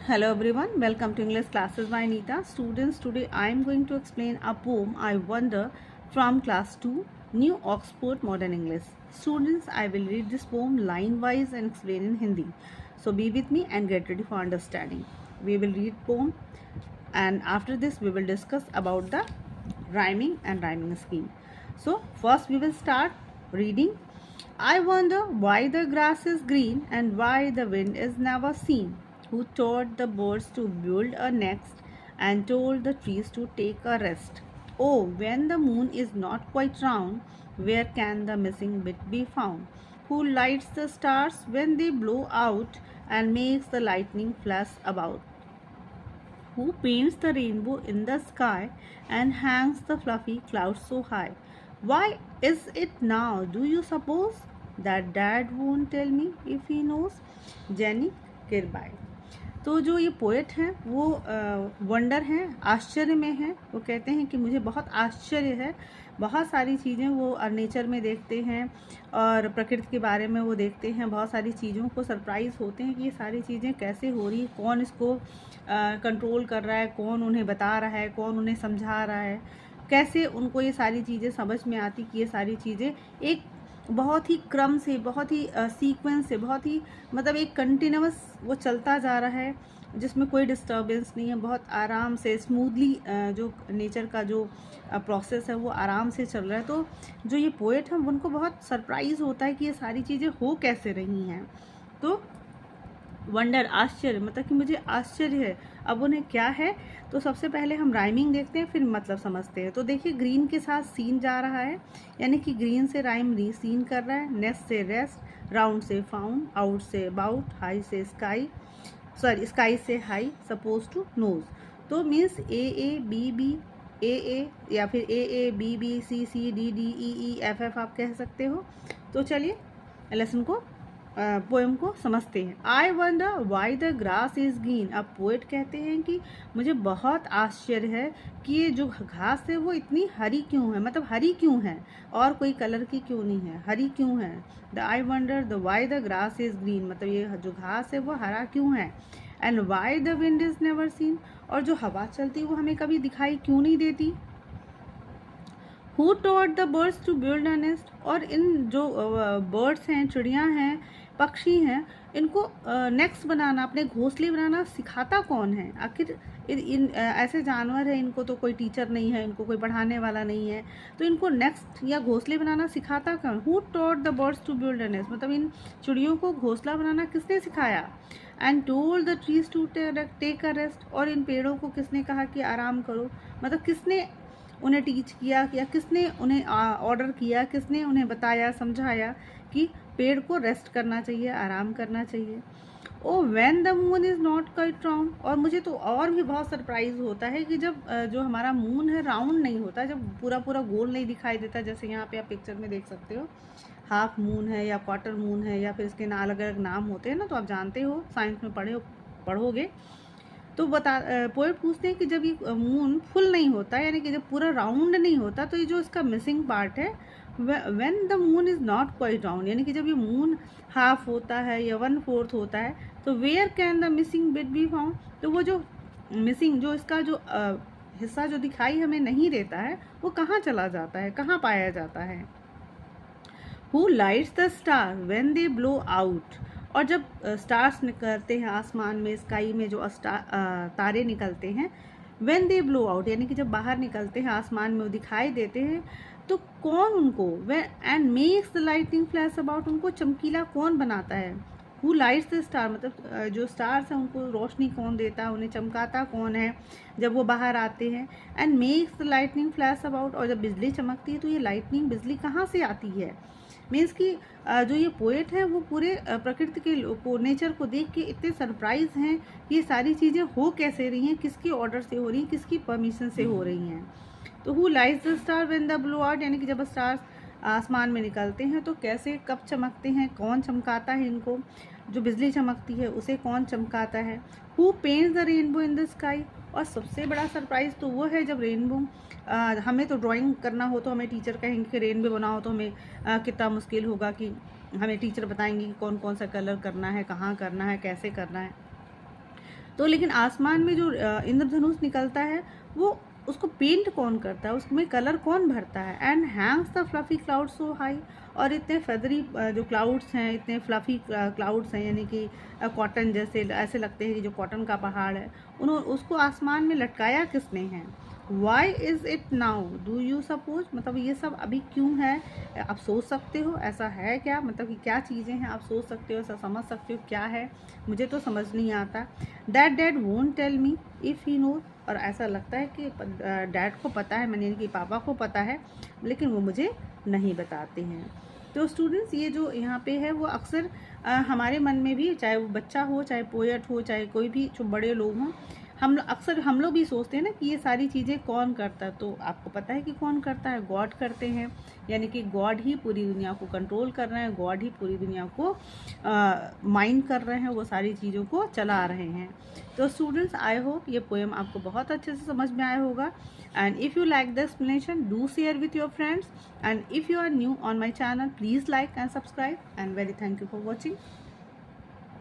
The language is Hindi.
Hello everyone, welcome to English classes by Anita. Students, today I am going to explain a poem I Wonder from class 2, New Oxford Modern English. Students, I will read this poem line wise and explain in Hindi. So be with me and get ready for understanding. We will read poem and after this we will discuss about the rhyming and rhyming scheme. So first we will start reading. I wonder why the grass is green and why the wind is never seen. Who taught the birds to build a nest and told the trees to take a rest? Oh, when the moon is not quite round, where can the missing bit be found? Who lights the stars when they blow out and makes the lightning flash about? Who paints the rainbow in the sky and hangs the fluffy clouds so high? Why is it now, do you suppose, that dad won't tell me if he knows? Jenny Kirby. तो जो ये पोएट हैं वो वंडर हैं, आश्चर्य में हैं। वो कहते हैं कि मुझे बहुत आश्चर्य है, बहुत सारी चीज़ें वो नेचर में देखते हैं और प्रकृति के बारे में वो देखते हैं, बहुत सारी चीज़ों को सरप्राइज़ होते हैं कि ये सारी चीज़ें कैसे हो रही, कौन इसको कंट्रोल कर रहा है, कौन उन्हें बता रहा है, कौन उन्हें समझा रहा है, कैसे उनको ये सारी चीज़ें समझ में आती कि ये सारी चीज़ें एक बहुत ही क्रम से, बहुत ही सीक्वेंस से, बहुत ही मतलब एक कंटिन्यूअस वो चलता जा रहा है जिसमें कोई डिस्टर्बेंस नहीं है, बहुत आराम से स्मूथली जो नेचर का जो प्रोसेस है वो आराम से चल रहा है। तो जो ये पोएट हैं उनको बहुत सरप्राइज़ होता है कि ये सारी चीज़ें हो कैसे रही हैं। तो वंडर, आश्चर्य, मतलब कि मुझे आश्चर्य है। अब उन्हें क्या है, तो सबसे पहले हम राइमिंग देखते हैं फिर मतलब समझते हैं। तो देखिए, ग्रीन के साथ सीन जा रहा है, यानी कि ग्रीन से राइम री सीन कर रहा है, नेस्ट से रेस्ट, राउंड से फाउंड, आउट से अबाउट, हाई से स्काई, सॉरी स्काई से हाई, सपोज टू नोज। तो means A B B A या फिर A B B C C D D E E F F आप कह सकते हो। तो चलिए लेसन को पोएम को समझते हैं। I wonder why the grass is green. अब पोएट कहते हैं कि मुझे बहुत आश्चर्य है कि ये जो घास है वो इतनी हरी क्यों है, मतलब हरी क्यों है और कोई कलर की क्यों नहीं है, हरी क्यों है। The I wonder the why the grass is green, मतलब ये जो घास है वो हरा क्यों है। And why the wind is never seen, और जो हवा चलती है वो हमें कभी दिखाई क्यों नहीं देती। Who taught the birds to build a nest, और इन जो बर्ड्स हैं, चिड़ियाँ हैं, पक्षी हैं, इनको नेक्स्ट बनाना, अपने घोंसले बनाना सिखाता कौन है। आखिर इन ऐसे जानवर हैं, इनको तो कोई टीचर नहीं है, इनको कोई पढ़ाने वाला नहीं है, तो इनको नेक्स्ट या घोंसले बनाना सिखाता कौन। Who taught the birds to build a nest, मतलब इन चिड़ियों को घोंसला बनाना किसने सिखाया। And told the trees to take a rest, और इन पेड़ों को किसने कहा कि आराम करो, मतलब किसने उन्हें टीच किया या किसने उन्हें ऑर्डर किया, किसने उन्हें बताया, समझाया कि पेड़ को रेस्ट करना चाहिए, आराम करना चाहिए। Oh when the moon is not quite round, और मुझे तो और भी बहुत सरप्राइज होता है कि जब जो हमारा मून है राउंड नहीं होता, जब पूरा पूरा गोल नहीं दिखाई देता, जैसे यहाँ पे आप पिक्चर में देख सकते हो हाफ मून है या क्वार्टर मून है या फिर इसके अलग अलग नाम होते हैं ना, तो आप जानते हो, साइंस में पढ़ोगे। तो पोएट पूछते हैं कि जब ये मून फुल नहीं होता, यानी कि जब पूरा राउंड नहीं होता, तो ये जो इसका मिसिंग पार्ट है, when the moon is not quite round, यानी कि जब ये मून हाफ होता है या 1/4 होता है, तो where can the missing bit be found, तो वो जो मिसिंग, जो इसका जो हिस्सा जो दिखाई हमें नहीं देता है, वो कहाँ चला जाता है, कहाँ पाया जाता है। Who lights the star when they blow out, और जब स्टार्स निकलते हैं आसमान में, स्काई में जो तारे निकलते हैं, व्हेन दे ब्लो आउट, यानी कि जब बाहर निकलते हैं आसमान में वो दिखाई देते हैं, तो कौन उनको, way and makes the lightning flash about, उनको चमकीला कौन बनाता है। हु लाइट्स द स्टार, मतलब जो स्टार्स हैं उनको रोशनी कौन देता है, उन्हें चमकाता कौन है जब वो बाहर आते हैं। And makes the lightning flash about, और जब बिजली चमकती है तो ये लाइटनिंग, बिजली कहाँ से आती है। मीन्स कि जो ये पोएट है वो पूरे प्रकृति के को, नेचर को देख के इतने सरप्राइज हैं कि ये सारी चीज़ें हो कैसे रही हैं, किसकी ऑर्डर से हो रही हैं, किसकी परमिशन से हो रही हैं। तो who lights the star when the blow out, यानी कि जब स्टार्स आसमान में निकलते हैं तो कैसे, कब चमकते हैं, कौन चमकाता है इनको, जो बिजली चमकती है उसे कौन चमकाता है। Who paints the rainbow in the sky, और सबसे बड़ा सरप्राइज़ तो वो है जब रेनबो, हमें तो ड्राइंग करना हो तो हमें टीचर कहेंगे कि रेनबो बनाओ, तो हमें कितना मुश्किल होगा कि हमें टीचर बताएंगे कि कौन कौन सा कलर करना है, कहाँ करना है, कैसे करना है। तो लेकिन आसमान में जो इंद्रधनुष निकलता है वो उसको पेंट कौन करता है, उसमें कलर कौन भरता है। And Hanks the fluffy cloud so high, और इतने फेदरी जो क्लाउड्स हैं, इतने फ्लफी क्लाउड्स हैं, यानी कि कॉटन जैसे ऐसे लगते हैं कि जो कॉटन का पहाड़ है, उन्होंने उसको आसमान में लटकाया किसने है। Why is it now do you suppose, मतलब ये सब अभी क्यों है, आप सोच सकते हो ऐसा है क्या, मतलब कि क्या चीज़ें हैं आप सोच सकते हो, ऐसा समझ सकते हो क्या है, मुझे तो समझ नहीं आता। Dad dad won't tell me if he know, और ऐसा लगता है कि डैड को पता है, मैंने कि पापा को पता है, लेकिन वो मुझे नहीं बताते हैं। तो स्टूडेंट्स ये जो यहाँ पे है वो अक्सर हमारे मन में भी, चाहे वो बच्चा हो, चाहे पोएट हो, चाहे कोई भी जो बड़े लोग हों, हम लोग भी सोचते हैं ना कि ये सारी चीज़ें कौन करता है। तो आपको पता है कि कौन करता है, गॉड करते हैं, यानी कि गॉड ही पूरी दुनिया को कंट्रोल कर रहे हैं, गॉड ही पूरी दुनिया को माइंड कर रहे हैं, वो सारी चीज़ों को चला रहे हैं। तो स्टूडेंट्स आई होप ये पोएम आपको बहुत अच्छे से समझ में आया होगा। And if you like the explanation do share with your friends, and if you are new on my channel please like and subscribe, and very thank you for watching.